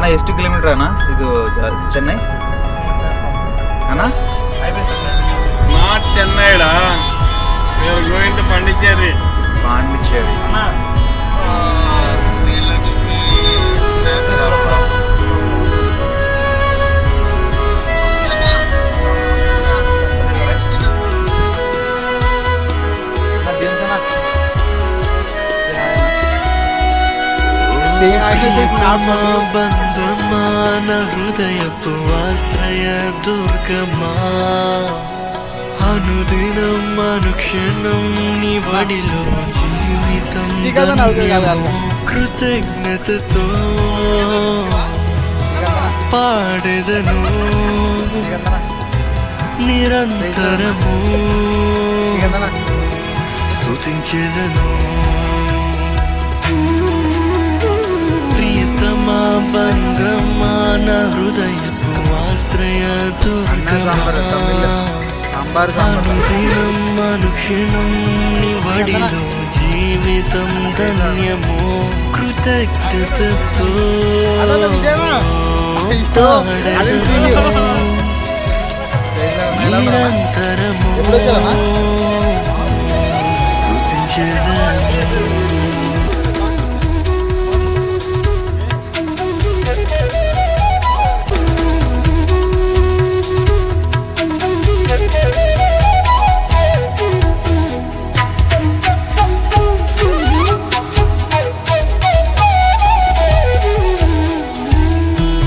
ಅಣ್ಣ ಎಷ್ಟು ಕಿಲೋಮೀಟರ್ ಅಣ್ಣ ಇದು ಚೆನ್ನೈ ಅಣ್ಣ? ನಾಟ್ ಚೆನ್ನೈಡಾ, we are going to Pondicherry. Pondicherry. బంధమాన హృదయపు ఆశ్రయ దుర్గమా, అనుదినం అనుక్షణం నీ వడిలో జీవితం కృతజ్ఞతతో పాడెదను నిరంతరము స్తుతించెదను. ప్రియతమా బంధమాన హృదయపు ఆశ్రయ దుర్గమా, అనుదినం అనుక్షణం నీ వడిలో జీవితం ధన్యమో కృతజ్ఞతతో నిరంతరము స్తుతించెదను.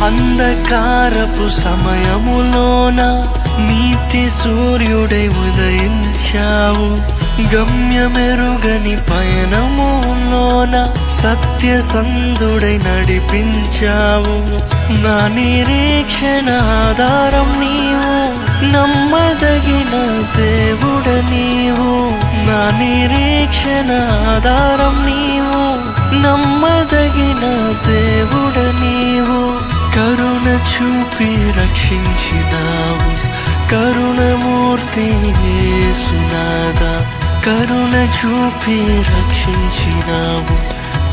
అంధకారపు సమయములోన నీతి సూర్యుడై ఉదయించావు, గమ్యమెరుగని పయనములోన సత్యసంధుడై నడిపించావు. నా నిరీక్షణ ఆధారం నీవు, నమ్మదగిన దేవుడ నీవు. నా నిరీక్షణ ఆధారం నీవు, నమ్మదగిన దేవుడ నీవు. కరుణ చూపి రక్షించినావు, కరుణమూర్తి యేసునాథా. కరుణ చూపి రక్షించినావు,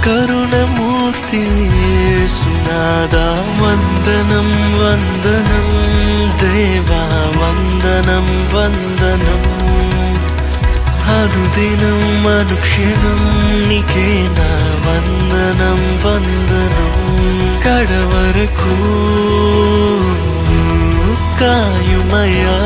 కరుణమూర్తి యేసునాథా. వందనం వందనం దేవా, వందనం వందనం. అనుదినం అనుక్షణం నీకే నా వందనం వందనం. కడవరకు కాయుమయా,